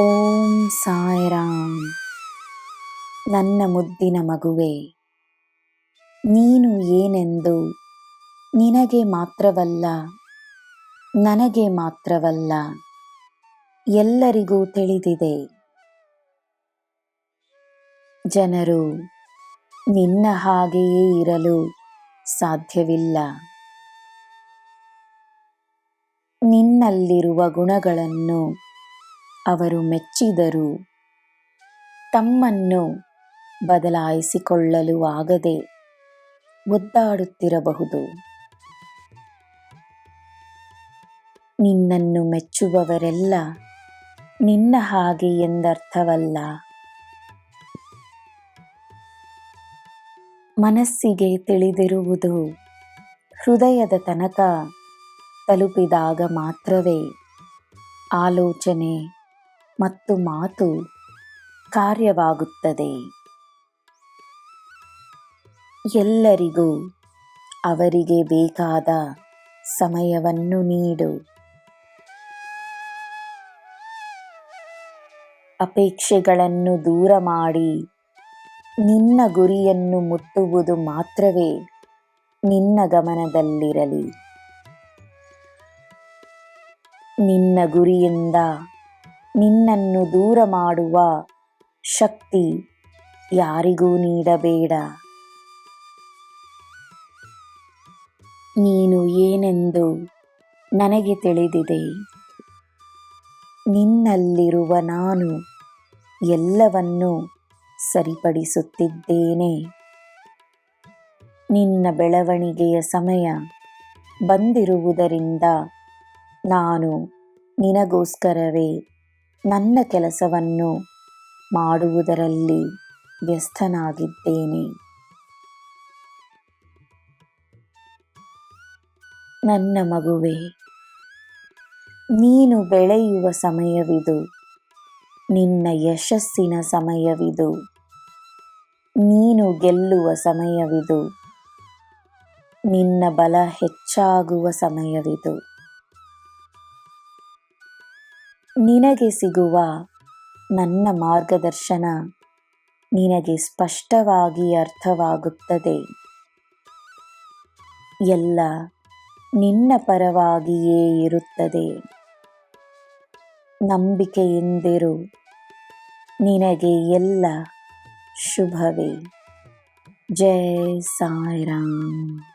ಓಂ ಸಾಯಿರಾಮ್. ನನ್ನ ಮುದ್ದಿನ ಮಗುವೆ, ನೀನು ಏನೆಂದು ನಿನಗೆ ಮಾತ್ರವಲ್ಲ, ನನಗೆ ಮಾತ್ರವಲ್ಲ, ಎಲ್ಲರಿಗೂ ತಿಳಿದಿದೆ. ಜನರು ನಿನ್ನ ಹಾಗೆಯೇ ಇರಲು ಸಾಧ್ಯವಿಲ್ಲ. ನಿನ್ನಲ್ಲಿರುವ ಗುಣಗಳನ್ನು ಅವರು ಮೆಚ್ಚಿದರೂ ತಮ್ಮನ್ನು ಬದಲಾಯಿಸಿಕೊಳ್ಳಲು ಆಗದೆ ಒದ್ದಾಡುತ್ತಿರಬಹುದು. ನಿನ್ನನ್ನು ಮೆಚ್ಚುವವರೆಲ್ಲ ನಿನ್ನ ಹಾಗೆ ಎಂದರ್ಥವಲ್ಲ. ಮನಸ್ಸಿಗೆ ತಿಳಿದಿರುವುದು ಹೃದಯದ ತನಕ ತಲುಪಿದಾಗ ಮಾತ್ರವೇ ಆಲೋಚನೆ ಮತ್ತು ಮಾತು ಕಾರ್ಯವಾಗುತ್ತದೆ. ಎಲ್ಲರಿಗೂ ಅವರಿಗೆ ಬೇಕಾದ ಸಮಯವನ್ನು ನೀಡು. ಅಪೇಕ್ಷೆಗಳನ್ನು ದೂರ ಮಾಡಿ ನಿನ್ನ ಗುರಿಯನ್ನು ಮುಟ್ಟುವುದು ಮಾತ್ರವೇ ನಿನ್ನ ಗಮನದಲ್ಲಿರಲಿ. ನಿನ್ನ ಗುರಿಯಿಂದ ನಿನ್ನನ್ನು ದೂರ ಮಾಡುವ ಶಕ್ತಿ ಯಾರಿಗೂ ನೀಡಬೇಡ. ನೀನು ಏನೆಂದು ನನಗೆ ತಿಳಿದಿದೆ. ನಿನ್ನಲ್ಲಿರುವ ನಾನು ಎಲ್ಲವನ್ನೂ ಸರಿಪಡಿಸುತ್ತಿದ್ದೇನೆ. ನಿನ್ನ ಬೆಳವಣಿಗೆಯ ಸಮಯ ಬಂದಿರುವುದರಿಂದ ನಾನು ನಿನಗೋಸ್ಕರವೇ ನನ್ನ ಕೆಲಸವನ್ನು ಮಾಡುವುದರಲ್ಲಿ ವ್ಯಸ್ತನಾಗಿದ್ದೇನೆ. ನನ್ನ ಮಗುವೆ, ನೀನು ಬೆಳೆಯುವ ಸಮಯವಿದು. ನಿನ್ನ ಯಶಸ್ಸಿನ ಸಮಯವಿದು. ನೀನು ಗೆಲ್ಲುವ ಸಮಯವಿದು. ನಿನ್ನ ಬಲ ಹೆಚ್ಚಾಗುವ ಸಮಯವಿದು. ನಿನಗೆ ಸಿಗುವ ನನ್ನ ಮಾರ್ಗದರ್ಶನ ನಿನಗೆ ಸ್ಪಷ್ಟವಾಗಿ ಅರ್ಥವಾಗುತ್ತದೆ. ಎಲ್ಲ ನಿನ್ನ ಪರವಾಗಿಯೇ ಇರುತ್ತದೆ. ನಂಬಿಕೆಯಿಂದಿರು. ನಿನಗೆ ಎಲ್ಲ ಶುಭವೇ. ಜೈ ಸಾಯಿರಾಮ್.